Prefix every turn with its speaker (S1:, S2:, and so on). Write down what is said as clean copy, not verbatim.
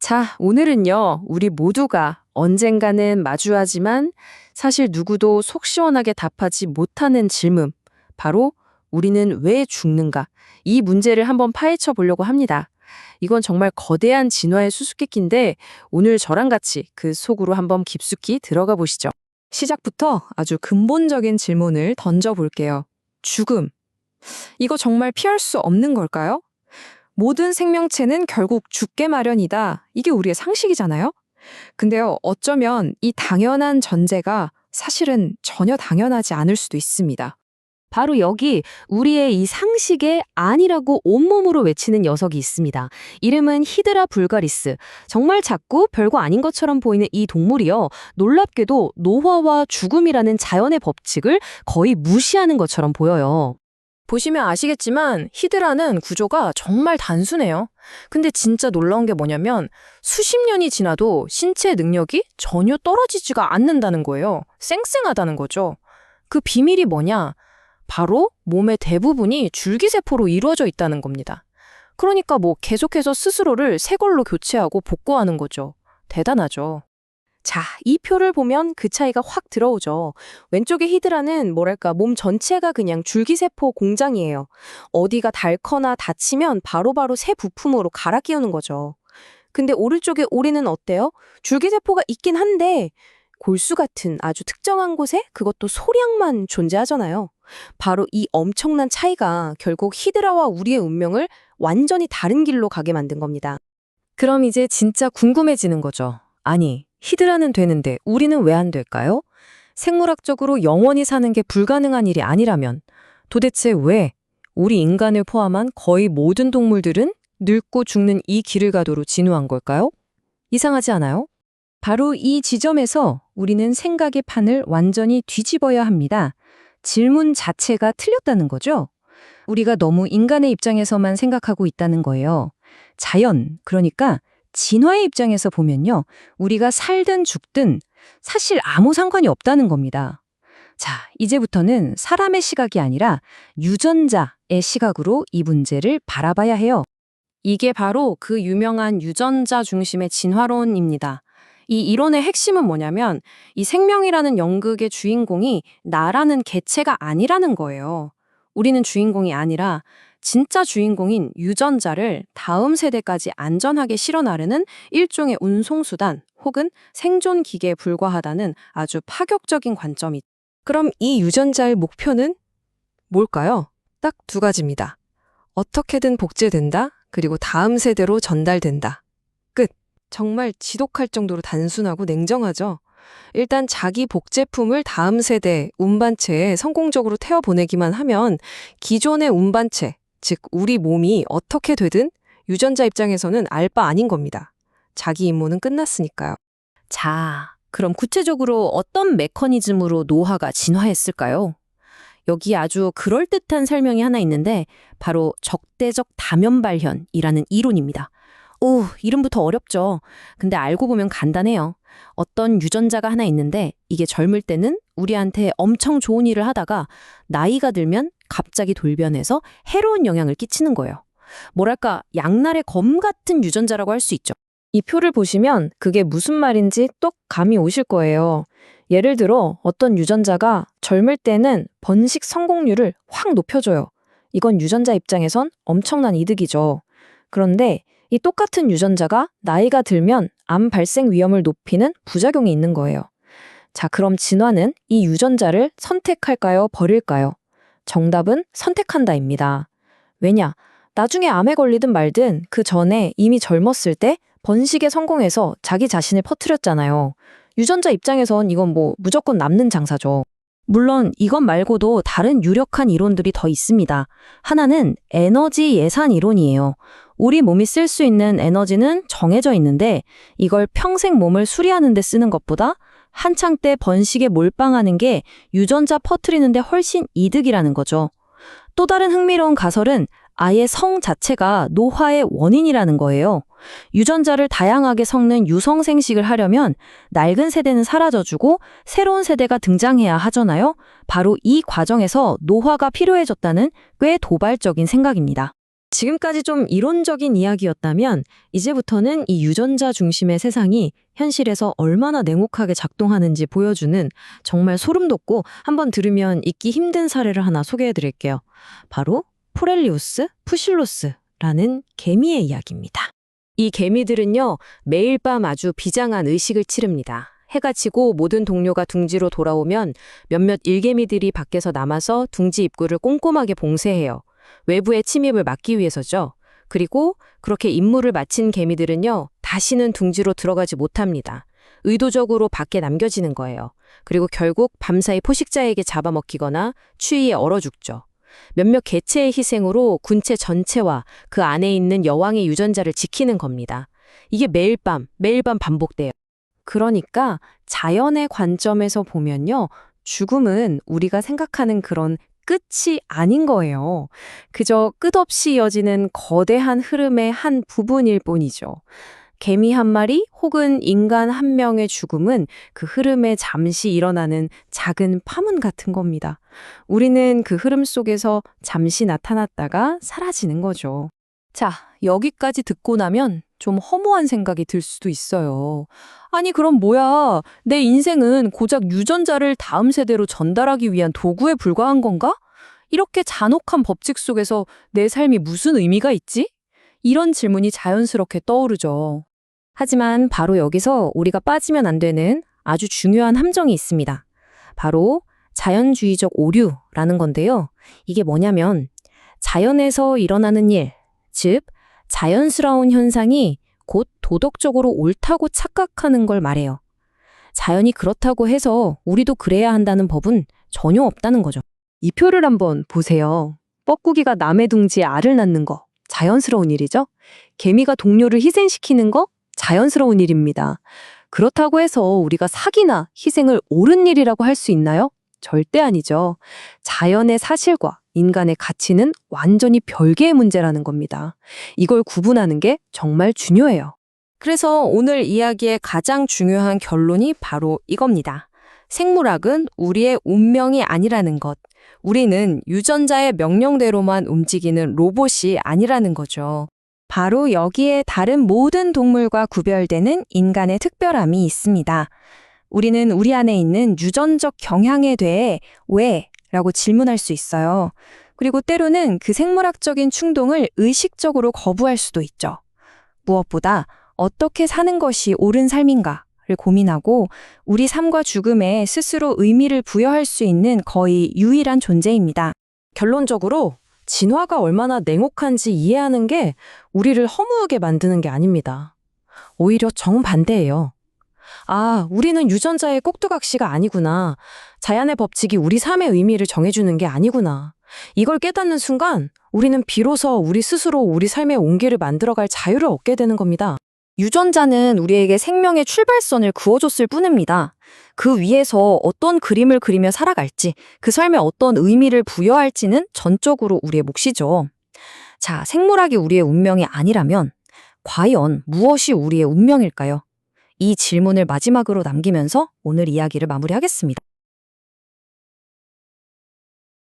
S1: 자, 오늘은요, 우리 모두가 언젠가는 마주하지만 사실 누구도 속 시원하게 답하지 못하는 질문, 바로 우리는 왜 죽는가? 이 문제를 한번 파헤쳐 보려고 합니다. 이건 정말 거대한 진화의 수수께끼인데 오늘 저랑 같이 그 속으로 한번 깊숙이 들어가 보시죠.
S2: 시작부터 아주 근본적인 질문을 던져볼게요. 죽음. 이거 정말 피할 수 없는 걸까요? 모든 생명체는 결국 죽게 마련이다. 이게 우리의 상식이잖아요? 근데요, 어쩌면 이 당연한 전제가 사실은 전혀 당연하지 않을 수도 있습니다.
S3: 바로 여기 우리의 이 상식에 아니라고 온몸으로 외치는 녀석이 있습니다. 이름은 히드라 불가리스. 정말 작고 별거 아닌 것처럼 보이는 이 동물이요. 놀랍게도 노화와 죽음이라는 자연의 법칙을 거의 무시하는 것처럼 보여요.
S1: 보시면 아시겠지만 히드라는 구조가 정말 단순해요. 근데 진짜 놀라운 게 뭐냐면 수십 년이 지나도 신체 능력이 전혀 떨어지지가 않는다는 거예요. 쌩쌩하다는 거죠. 그 비밀이 뭐냐? 바로 몸의 대부분이 줄기세포로 이루어져 있다는 겁니다. 그러니까 계속해서 스스로를 새 걸로 교체하고 복구하는 거죠. 대단하죠. 자, 이 표를 보면 그 차이가 확 들어오죠. 왼쪽의 히드라는 몸 전체가 그냥 줄기세포 공장이에요. 어디가 닳거나 다치면 바로바로 새 부품으로 갈아 끼우는 거죠. 근데 오른쪽의 오리는 어때요? 줄기세포가 있긴 한데 골수 같은 아주 특정한 곳에 그것도 소량만 존재하잖아요. 바로 이 엄청난 차이가 결국 히드라와 우리의 운명을 완전히 다른 길로 가게 만든 겁니다.
S3: 그럼 이제 진짜 궁금해지는 거죠. 아니, 히드라는 되는데 우리는 왜 안 될까요? 생물학적으로 영원히 사는 게 불가능한 일이 아니라면 도대체 왜 우리 인간을 포함한 거의 모든 동물들은 늙고 죽는 이 길을 가도록 진화한 걸까요? 이상하지 않아요? 바로 이 지점에서 우리는 생각의 판을 완전히 뒤집어야 합니다. 질문 자체가 틀렸다는 거죠. 우리가 너무 인간의 입장에서만 생각하고 있다는 거예요. 자연, 그러니까 진화의 입장에서 보면요. 우리가 살든 죽든 사실 아무 상관이 없다는 겁니다. 자, 이제부터는 사람의 시각이 아니라 유전자의 시각으로 이 문제를 바라봐야 해요.
S1: 이게 바로 그 유명한 유전자 중심의 진화론입니다. 이 이론의 핵심은 뭐냐면 이 생명이라는 연극의 주인공이 나라는 개체가 아니라는 거예요. 우리는 주인공이 아니라 진짜 주인공인 유전자를 다음 세대까지 안전하게 실어 나르는 일종의 운송수단 혹은 생존 기계에 불과하다는 아주 파격적인 관점이.
S2: 그럼 이 유전자의 목표는 뭘까요? 딱 두 가지입니다. 어떻게든 복제된다, 그리고 다음 세대로 전달된다. 끝. 정말 지독할 정도로 단순하고 냉정하죠. 일단 자기 복제품을 다음 세대 운반체에 성공적으로 태워보내기만 하면 기존의 운반체, 즉 우리 몸이 어떻게 되든 유전자 입장에서는 알 바 아닌 겁니다. 자기 임무는 끝났으니까요.
S3: 자, 그럼 구체적으로 어떤 메커니즘으로 노화가 진화했을까요? 여기 아주 그럴듯한 설명이 하나 있는데 바로 적대적 다면 발현이라는 이론입니다. 오, 이름부터 어렵죠. 근데 알고 보면 간단해요. 어떤 유전자가 하나 있는데 이게 젊을 때는 우리한테 엄청 좋은 일을 하다가 나이가 들면 갑자기 돌변해서 해로운 영향을 끼치는 거예요. 뭐랄까, 양날의 검 같은 유전자라고 할 수 있죠. 이 표를 보시면 그게 무슨 말인지 똑 감이 오실 거예요. 예를 들어 어떤 유전자가 젊을 때는 번식 성공률을 확 높여줘요. 이건 유전자 입장에선 엄청난 이득이죠. 그런데 이 똑같은 유전자가 나이가 들면 암 발생 위험을 높이는 부작용이 있는 거예요. 자, 그럼 진화는 이 유전자를 선택할까요? 버릴까요? 정답은 선택한다입니다. 왜냐? 나중에 암에 걸리든 말든 그 전에 이미 젊었을 때 번식에 성공해서 자기 자신을 퍼뜨렸잖아요. 유전자 입장에선 이건 무조건 남는 장사죠. 물론 이것 말고도 다른 유력한 이론들이 더 있습니다. 하나는 에너지 예산 이론이에요. 우리 몸이 쓸 수 있는 에너지는 정해져 있는데 이걸 평생 몸을 수리하는 데 쓰는 것보다 한창 때 번식에 몰빵하는 게 유전자 퍼뜨리는 데 훨씬 이득이라는 거죠. 또 다른 흥미로운 가설은 아예 성 자체가 노화의 원인이라는 거예요. 유전자를 다양하게 섞는 유성생식을 하려면 낡은 세대는 사라져주고 새로운 세대가 등장해야 하잖아요. 바로 이 과정에서 노화가 필요해졌다는 꽤 도발적인 생각입니다. 지금까지 좀 이론적인 이야기였다면 이제부터는 이 유전자 중심의 세상이 현실에서 얼마나 냉혹하게 작동하는지 보여주는 정말 소름 돋고 한번 들으면 잊기 힘든 사례를 하나 소개해 드릴게요. 바로 포렐리우스 푸실로스라는 개미의 이야기입니다. 이 개미들은요, 매일 밤 아주 비장한 의식을 치릅니다. 해가 지고 모든 동료가 둥지로 돌아오면 몇몇 일개미들이 밖에서 남아서 둥지 입구를 꼼꼼하게 봉쇄해요. 외부의 침입을 막기 위해서죠. 그리고 그렇게 임무를 마친 개미들은요, 다시는 둥지로 들어가지 못합니다. 의도적으로 밖에 남겨지는 거예요. 그리고 결국 밤사이 포식자에게 잡아먹히거나 추위에 얼어 죽죠. 몇몇 개체의 희생으로 군체 전체와 그 안에 있는 여왕의 유전자를 지키는 겁니다. 이게 매일 밤 반복돼요. 그러니까 자연의 관점에서 보면요, 죽음은 우리가 생각하는 그런 끝이 아닌 거예요. 그저 끝없이 이어지는 거대한 흐름의 한 부분일 뿐이죠. 개미 한 마리 혹은 인간 한 명의 죽음은 그 흐름에 잠시 일어나는 작은 파문 같은 겁니다. 우리는 그 흐름 속에서 잠시 나타났다가 사라지는 거죠. 자, 여기까지 듣고 나면 좀 허무한 생각이 들 수도 있어요. 아니, 그럼 뭐야? 내 인생은 고작 유전자를 다음 세대로 전달하기 위한 도구에 불과한 건가? 이렇게 잔혹한 법칙 속에서 내 삶이 무슨 의미가 있지? 이런 질문이 자연스럽게 떠오르죠. 하지만 바로 여기서 우리가 빠지면 안 되는 아주 중요한 함정이 있습니다. 바로 자연주의적 오류라는 건데요. 이게 뭐냐면 자연에서 일어나는 일, 즉 자연스러운 현상이 곧 도덕적으로 옳다고 착각하는 걸 말해요. 자연이 그렇다고 해서 우리도 그래야 한다는 법은 전혀 없다는 거죠. 이 표를 한번 보세요. 뻐꾸기가 남의 둥지에 알을 낳는 거 자연스러운 일이죠. 개미가 동료를 희생시키는 거 자연스러운 일입니다. 그렇다고 해서 우리가 사기나 희생을 옳은 일이라고 할 수 있나요? 절대 아니죠. 자연의 사실과 인간의 가치는 완전히 별개의 문제라는 겁니다. 이걸 구분하는 게 정말 중요해요. 그래서 오늘 이야기의 가장 중요한 결론이 바로 이겁니다. 생물학은 우리의 운명이 아니라는 것. 우리는 유전자의 명령대로만 움직이는 로봇이 아니라는 거죠. 바로 여기에 다른 모든 동물과 구별되는 인간의 특별함이 있습니다. 우리는 우리 안에 있는 유전적 경향에 대해 왜? 라고 질문할 수 있어요. 그리고 때로는 그 생물학적인 충동을 의식적으로 거부할 수도 있죠. 무엇보다 어떻게 사는 것이 옳은 삶인가를 고민하고 우리 삶과 죽음에 스스로 의미를 부여할 수 있는 거의 유일한 존재입니다. 결론적으로 진화가 얼마나 냉혹한지 이해하는 게 우리를 허무하게 만드는 게 아닙니다. 오히려 정반대예요. 아, 우리는 유전자의 꼭두각시가 아니구나. 자연의 법칙이 우리 삶의 의미를 정해주는 게 아니구나. 이걸 깨닫는 순간 우리는 비로소 우리 스스로 우리 삶의 온기를 만들어갈 자유를 얻게 되는 겁니다. 유전자는 우리에게 생명의 출발선을 그어줬을 뿐입니다. 그 위에서 어떤 그림을 그리며 살아갈지, 그 삶에 어떤 의미를 부여할지는 전적으로 우리의 몫이죠. 자, 생물학이 우리의 운명이 아니라면 과연 무엇이 우리의 운명일까요? 이 질문을 마지막으로 남기면서 오늘 이야기를 마무리하겠습니다.